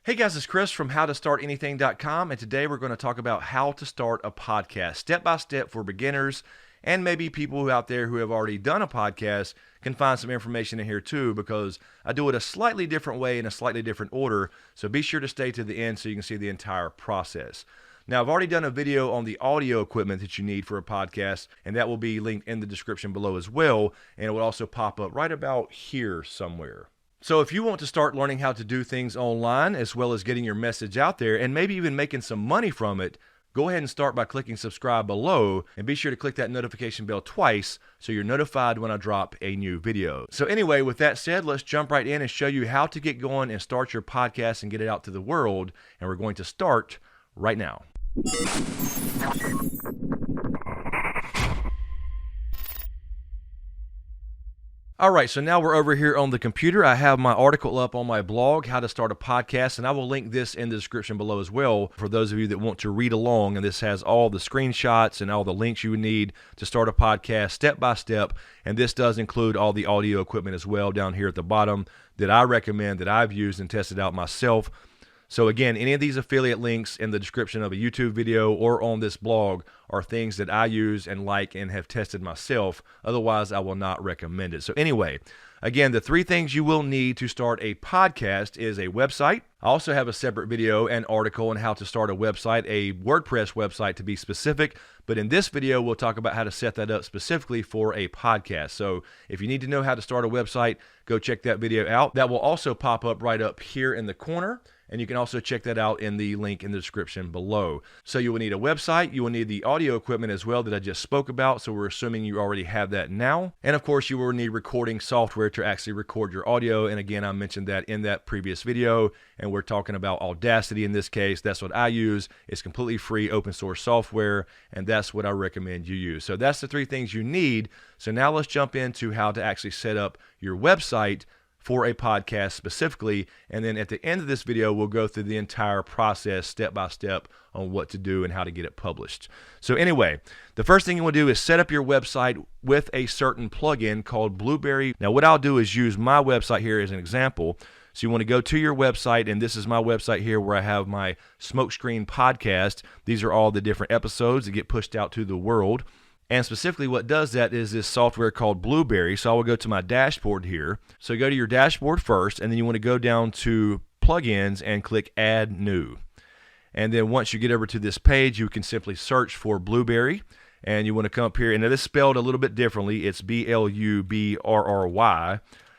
Hey guys, it's Chris from howtostartanything.com, and today we're going to talk about how to start a podcast, step by step for beginners, and maybe people who out there who have already done a podcast can find some information in here too, because I do it a slightly different way in a slightly different order, so be sure to stay to the end so you can see the entire process. Now, I've already done a video on the audio equipment that you need for a podcast, and that will be linked in the description below as well, and it will also pop up right about here somewhere. So if you want to start learning how to do things online as well as getting your message out there and maybe even making some money from it, go ahead and start by clicking subscribe below, and be sure to click that notification bell twice so you're notified when I drop a new video. So anyway, with that said, let's jump right in and show you how to get going and start your podcast and get it out to the world. And we're going to start right now. All right, so now we're over here on the computer. I have my article up on my blog, How to Start a Podcast, and I will link this in the description below as well for those of you that want to read along. And this has all the screenshots and all the links you would need to start a podcast step by step. And this does include all the audio equipment as well down here at the bottom that I recommend, that I've used and tested out myself. So again, any of these affiliate links in the description of a YouTube video or on this blog are things that I use and like and have tested myself. Otherwise, I will not recommend it. So anyway, again, the three things you will need to start a podcast is a website. I also have a separate video and article on how to start a website, a WordPress website to be specific. But in this video, we'll talk about how to set that up specifically for a podcast. So if you need to know how to start a website, go check that video out. That will also pop up right up here in the corner. And you can also check that out in the link in the description below. So you will need a website. You will need the audio equipment as well that I just spoke about. So we're assuming you already have that now. And of course, you will need recording software to actually record your audio. And again, I mentioned that in that previous video. And we're talking about Audacity in this case. That's what I use. It's completely free open source software. And that's what I recommend you use. So that's the three things you need. So now let's jump into how to actually set up your website for a podcast specifically, and then at the end of this video we'll go through the entire process step by step on what to do and how to get it published. So anyway, the first thing you want to do is set up your website with a certain plugin called Blubrry. Now what I'll do is use my website here as an example. So you want to go to your website, and this is my website here where I have my Smokescreen podcast. These are all the different episodes that get pushed out to the world. And specifically what does that is this software called Blubrry. So I will go to my dashboard here. So go to your dashboard first, and then you want to go down to plugins and click add new. And then once you get over to this page, you can simply search for Blubrry. And you want to come up here, and it is spelled a little bit differently. It's Blubrry.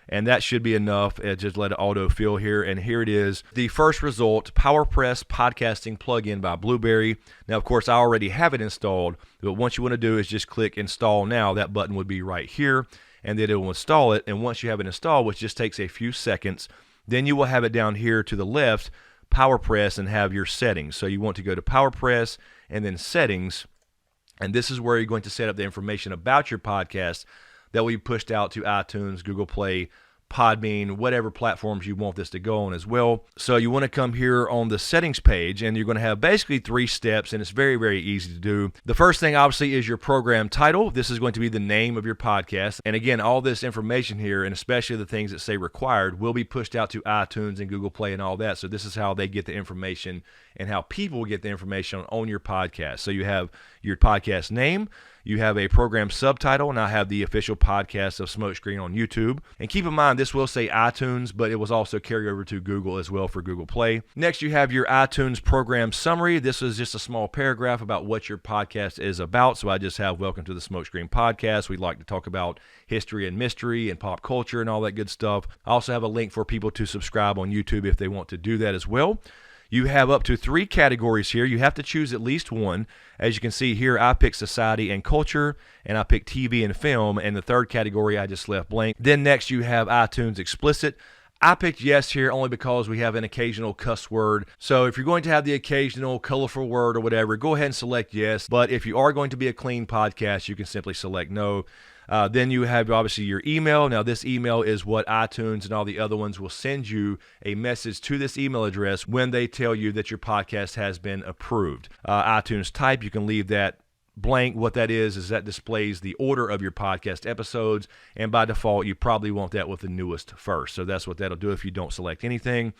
And that should be enough. Just let it auto-fill here. And here it is. The first result, PowerPress Podcasting Plugin by Blubrry. Now, of course, I already have it installed. But what you want to do is just click Install Now. That button would be right here. And then it will install it. And once you have it installed, which just takes a few seconds, then you will have it down here to the left, PowerPress, and have your settings. So you want to go to PowerPress and then Settings. And this is where you're going to set up the information about your podcast that will be pushed out to iTunes, Google Play, Podbean, whatever platforms you want this to go on as well. So you want to come here on the settings page, and you're going to have basically 3 steps, and it's very, very easy to do. The first thing obviously is your program title. This is going to be the name of your podcast. And again, all this information here, and especially the things that say required, will be pushed out to iTunes and Google Play and all that. So this is how they get the information and how people get the information on your podcast. So you have your podcast name, you have a program subtitle, and I have the official podcast of Smokescreen on YouTube. And keep in mind, this will say iTunes, but it was also carried over to Google as well for Google Play. Next, you have your iTunes program summary. This is just a small paragraph about what your podcast is about. So I just have Welcome to the Smokescreen Podcast. We like to talk about history and mystery and pop culture and all that good stuff. I also have a link for people to subscribe on YouTube if they want to do that as well. You have up to 3 categories here. You have to choose at least one. As you can see here, I picked society and culture, and I picked TV and film, and the third category I just left blank. Then next you have iTunes explicit. I picked yes here only because we have an occasional cuss word. So if you're going to have the occasional colorful word or whatever, go ahead and select yes. But if you are going to be a clean podcast, you can simply select no. Then you have obviously your email. Now this email is what iTunes and all the other ones will send you a message to this email address when they tell you that your podcast has been approved. iTunes type, you can leave that blank. What that is that displays the order of your podcast episodes, and by default you probably want that with the newest first. So that's what that'll do if you don't select anything.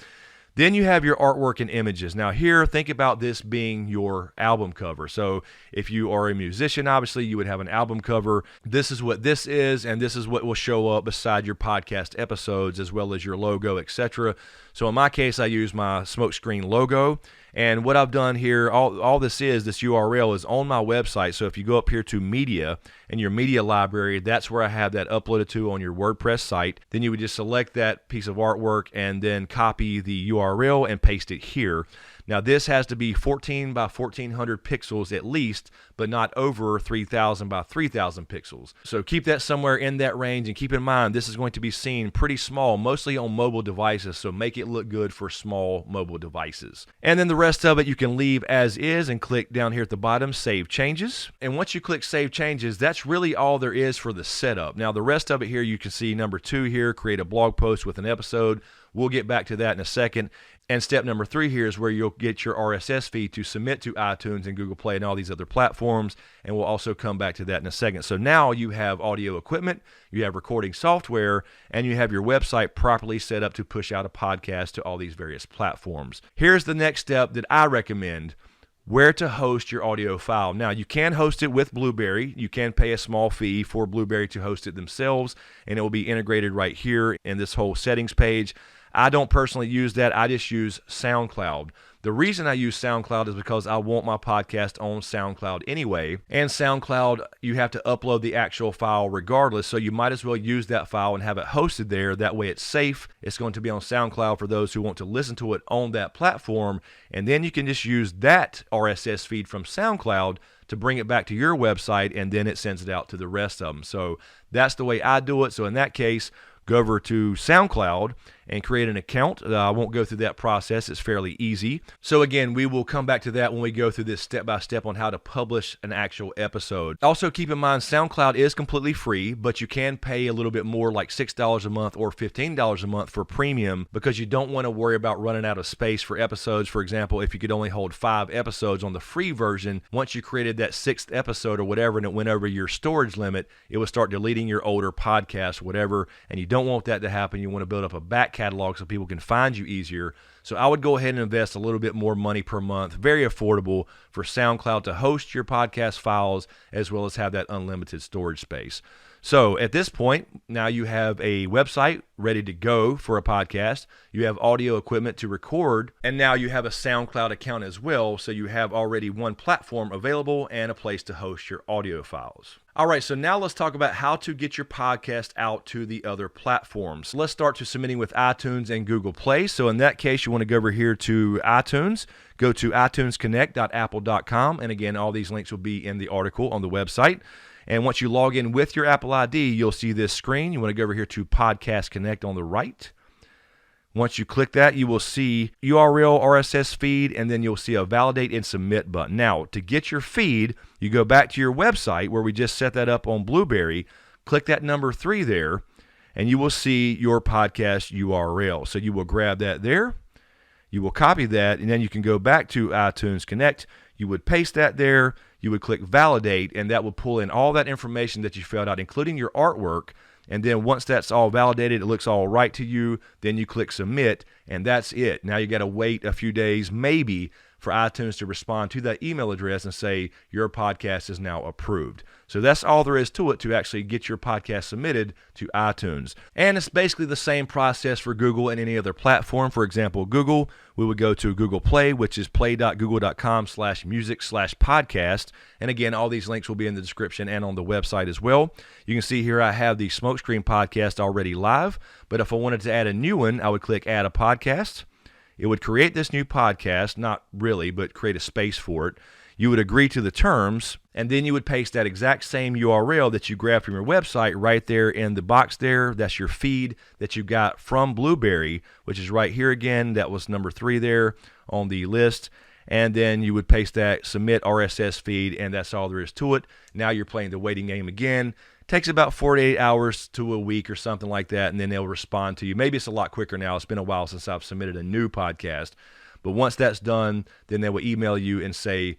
Then you have your artwork and images. Now here, think about this being your album cover. So if you are a musician, obviously you would have an album cover. This is what this is, and this is what will show up beside your podcast episodes, as well as your logo, etc. So in my case, I use my Smokescreen logo. And what I've done here, all this URL is on my website. So if you go up here to media and your media library, that's where I have that uploaded to on your WordPress site. Then you would just select that piece of artwork and then copy the URL and paste it here. Now this has to be 14 by 1400 pixels at least, but not over 3000 by 3000 pixels. So keep that somewhere in that range, and keep in mind this is going to be seen pretty small, mostly on mobile devices, so make it look good for small mobile devices. And then the rest of it you can leave as is and click down here at the bottom, Save Changes. And once you click Save Changes, that's really all there is for the setup. Now the rest of it here, you can see number 2 here, create a blog post with an episode. We'll get back to that in a second. And step number 3 here is where you'll get your RSS feed to submit to iTunes and Google Play and all these other platforms, and we'll also come back to that in a second. So now you have audio equipment, you have recording software, and you have your website properly set up to push out a podcast to all these various platforms. Here's the next step that I recommend: where to host your audio file. Now, you can host it with Blueberry. You can pay a small fee for Blueberry to host it themselves, and it will be integrated right here in this whole settings page. I don't personally use that. I just use SoundCloud. The reason I use SoundCloud is because I want my podcast on SoundCloud anyway. And SoundCloud, you have to upload the actual file regardless, so you might as well use that file and have it hosted there. That way it's safe. It's going to be on SoundCloud for those who want to listen to it on that platform. And then you can just use that RSS feed from SoundCloud to bring it back to your website, and then it sends it out to the rest of them. So that's the way I do it. So in that case, go over to SoundCloud and create an account. I won't go through that process. It's fairly easy. So again, we will come back to that when we go through this step-by-step on how to publish an actual episode. Also keep in mind, SoundCloud is completely free, but you can pay a little bit more, like $6 a month or $15 a month for premium, because you don't want to worry about running out of space for episodes. For example, if you could only hold 5 episodes on the free version, once you created that 6th episode or whatever and it went over your storage limit, it will start deleting your older podcasts, whatever, and you don't want that to happen. You want to build up a back catalog so people can find you easier. So I would go ahead and invest a little bit more money per month, very affordable, for SoundCloud to host your podcast files as well as have that unlimited storage space. So at this point, now you have a website ready to go for a podcast. You have audio equipment to record, and now you have a SoundCloud account as well. So you have already one platform available and a place to host your audio files. All right, so now let's talk about how to get your podcast out to the other platforms. Let's start to submitting with iTunes and Google Play. So in that case, you want to go over here to iTunes, go to itunesconnect.apple.com, and again, all these links will be in the article on the website. And once you log in with your Apple ID, you'll see this screen. You want to go over here to Podcast Connect on the right. Once you click that, you will see URL, RSS feed, and then you'll see a Validate and Submit button. Now, to get your feed, you go back to your website where we just set that up on Blueberry, click that number 3 there, and you will see your podcast URL. So you will grab that there, you will copy that, and then you can go back to iTunes Connect. You would paste that there, you would click Validate, and that will pull in all that information that you filled out, including your artwork. And then once that's all validated, it looks all right to you, then you click Submit, and that's it. Now you got to wait a few days, maybe, for iTunes to respond to that email address and say your podcast is now approved. So that's all there is to it to actually get your podcast submitted to iTunes. And it's basically the same process for Google and any other platform. For example, Google, we would go to Google Play, which is play.google.com/music/podcast. And again, all these links will be in the description and on the website as well. You can see here I have the Smokescreen podcast already live, but if I wanted to add a new one, I would click Add a Podcast. It would create this new podcast, not really, but create a space for it. You would agree to the terms, and then you would paste that exact same URL that you grabbed from your website right there in the box there. That's your feed that you got from Blueberry, which is right here again. That was number 3 there on the list. And then you would paste that Submit RSS feed, and that's all there is to it. Now you're playing the waiting game again. Takes about 48 hours to a week or something like that, and then they'll respond to you. Maybe it's a lot quicker now. It's been a while since I've submitted a new podcast. But once that's done, then they will email you and say,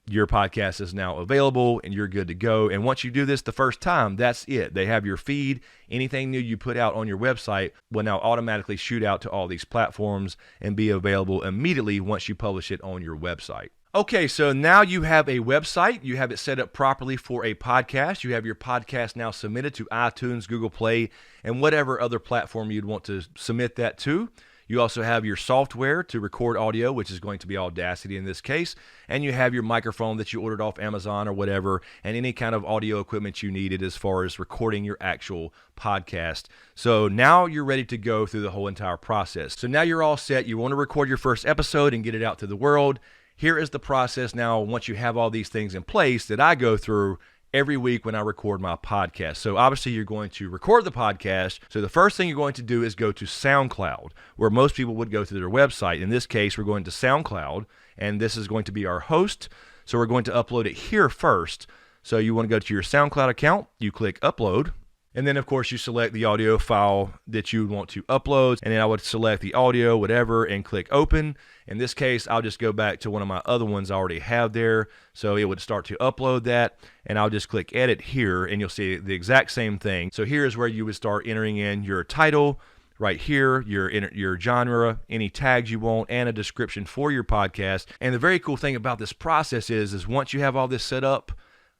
your podcast is now available and you're good to go. And once you do this the first time, that's it. They have your feed. Anything new you put out on your website will now automatically shoot out to all these platforms and be available immediately once you publish it on your website. Okay, so now you have a website. You have it set up properly for a podcast. You have your podcast now submitted to iTunes, Google Play, and whatever other platform you'd want to submit that to. You also have your software to record audio, which is going to be Audacity in this case, and you have your microphone that you ordered off Amazon or whatever, and any kind of audio equipment you needed as far as recording your actual podcast. So now you're ready to go through the whole entire process. So now you're all set. You want to record your first episode and get it out to the world. Here is the process now, once you have all these things in place, that I go through every week when I record my podcast. So obviously you're going to record the podcast. So the first thing you're going to do is go to SoundCloud, where most people would go to their website. In this case, we're going to SoundCloud, and this is going to be our host. So we're going to upload it here first. So you want to go to your SoundCloud account, you click upload, and then of course you select the audio file that you want to upload, and then I would select the audio, whatever, and click open. In this case, I'll just go back to one of my other ones I already have there. So it would start to upload that, and I'll just click edit here, and you'll see the exact same thing. So here is where you would start entering in your title, right here, your genre, any tags you want, and a description for your podcast. And the very cool thing about this process is once you have all this set up,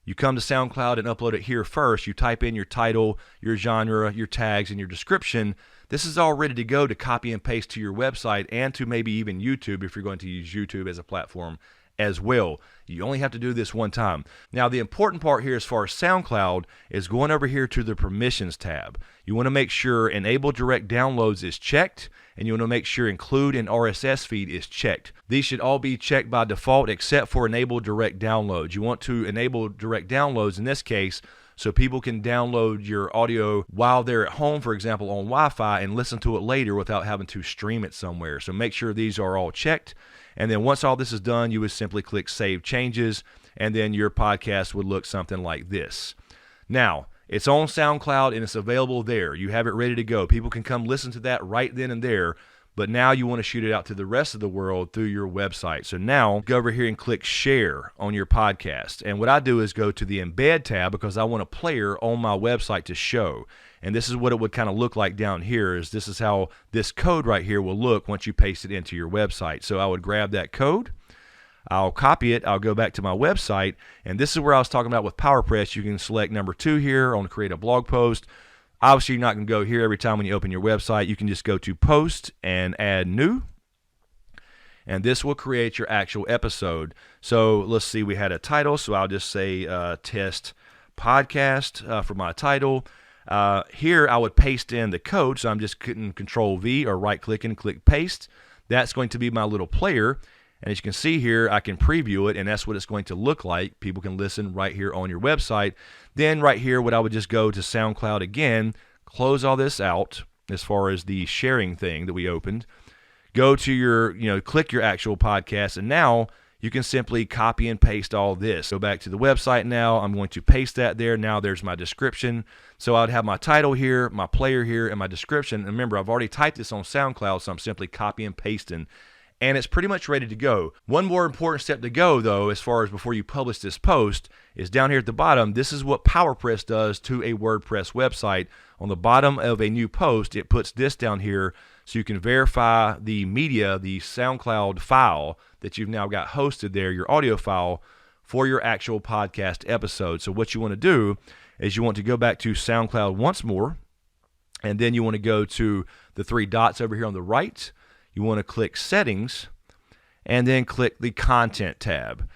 you come to SoundCloud and upload it here first. You type in your title, your genre, your tags, and your description. This is all ready to go to copy and paste to your website and to maybe even YouTube if you're going to use YouTube as a platform as well. You only have to do this one time. Now, the important part here as far as SoundCloud is going over here to the permissions tab. You want to make sure enable direct downloads is checked, and you want to make sure include an RSS feed is checked. These should all be checked by default except for enable direct downloads. You want to enable direct downloads in this case so people can download your audio while they're at home, for example, on Wi-Fi, and listen to it later without having to stream it somewhere. So make sure these are all checked. And then once all this is done, you would simply click Save Changes, and then your podcast would look something like this. Now, it's on SoundCloud, and it's available there. You have it ready to go. People can come listen to that right then and there, but now you want to shoot it out to the rest of the world through your website. So now, go over here and click Share on your podcast. And what I do is go to the Embed tab because I want a player on my website to show. And this is what it would kind of look like down here. This is how this code right here will look once you paste it into your website. So I would grab that code, I'll copy it, I'll go back to my website, and this is where I was talking about with PowerPress. You can select number 2 here on create a blog post. Obviously, you're not going to go here every time when you open your website. You can just go to post and add new, and this will create your actual episode. So let's see, we had a title, so I'll just say test podcast for my title. Here I would paste in the code, so I'm just hitting Control V or right click and click paste. That's going to be my little player, and as you can see here, I can preview it, and that's what it's going to look like. People can listen right here on your website. Then right here, what I would just go to SoundCloud again, close all this out as far as the sharing thing that we opened, go to your, click your actual podcast, and now you can simply copy and paste all this. Go back to the website now. I'm going to paste that there. Now there's my description. So I'd have my title here, my player here, and my description. And remember, I've already typed this on SoundCloud, so I'm simply copy and pasting. And it's pretty much ready to go. One more important step to go, though, as far as before you publish this post, is down here at the bottom. This is what PowerPress does to a WordPress website. On the bottom of a new post, it puts this down here so you can verify the media, the SoundCloud file that you've now got hosted there, your audio file, for your actual podcast episode. So what you want to do is you want to go back to SoundCloud once more, and then you want to go to the 3 dots over here on the right. You want to click Settings, and then click the Content tab.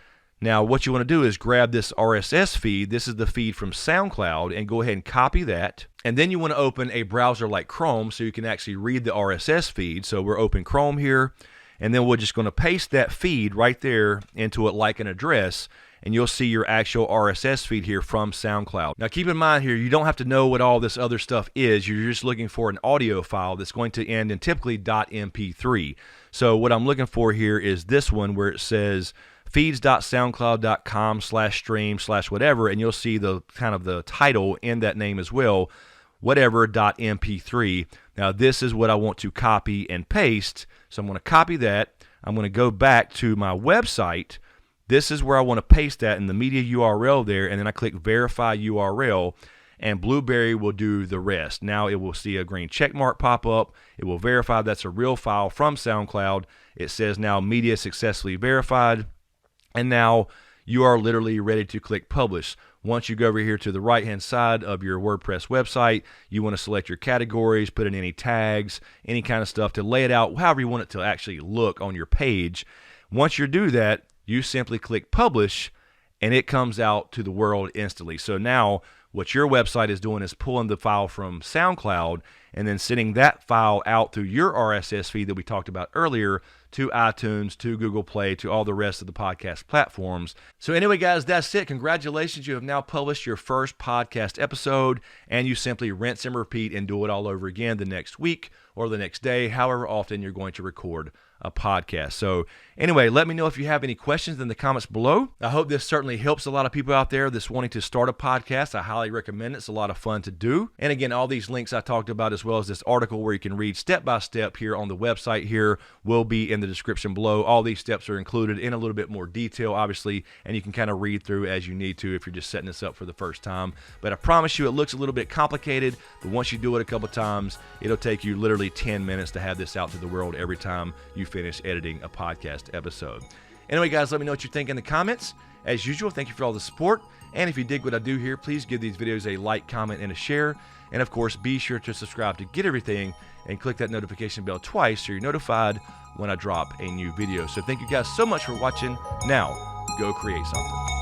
Now, what you want to do is grab this RSS feed. This is the feed from SoundCloud, and go ahead and copy that. And then you want to open a browser like Chrome so you can actually read the RSS feed. So we're open Chrome here, and then we're just going to paste that feed right there into it like an address, and you'll see your actual RSS feed here from SoundCloud. Now keep in mind here, you don't have to know what all this other stuff is. You're just looking for an audio file that's going to end in typically .mp3. So what I'm looking for here is this one where it says feeds.soundcloud.com/stream/whatever, and you'll see the kind of the title in that name as well, whatever.mp3. Now this is what I want to copy and paste. So I'm going to copy that. I'm going to go back to my website. This is where I want to paste that in the media URL there, and then I click verify URL, and Blueberry will do the rest. Now it will see a green check mark pop up. It will verify that's a real file from SoundCloud. It says now media successfully verified, and now you are literally ready to click publish. Once you go over here to the right hand side of your WordPress website, you want to select your categories, put in any tags, any kind of stuff to lay it out however you want it to actually look on your page. Once you do that, you simply click publish, and it comes out to the world instantly. So now what your website is doing is pulling the file from SoundCloud and then sending that file out through your RSS feed that we talked about earlier to iTunes, to Google Play, to all the rest of the podcast platforms. So anyway, guys, that's it. Congratulations. You have now published your first podcast episode, and you simply rinse and repeat and do it all over again the next week or the next day, however often you're going to record a podcast. So anyway, let me know if you have any questions in the comments below. I hope this certainly helps a lot of people out there that's wanting to start a podcast. I highly recommend it. It's a lot of fun to do. And again, all these links I talked about, as well as this article where you can read step by step here on the website here, will be in the description below. All these steps are included in a little bit more detail, obviously, and you can kind of read through as you need to if you're just setting this up for the first time. But I promise you, it looks a little bit complicated, but once you do it a couple times, it'll take you literally 10 minutes to have this out to the world every time you finish editing a podcast episode. Anyway, guys, let me know what you think in the comments. As usual, thank you for all the support. And if you dig what I do here, please give these videos a like, comment, and a share. And of course, be sure to subscribe to get everything and click that notification bell twice so you're notified when I drop a new video. So thank you guys so much for watching. Now, go create something.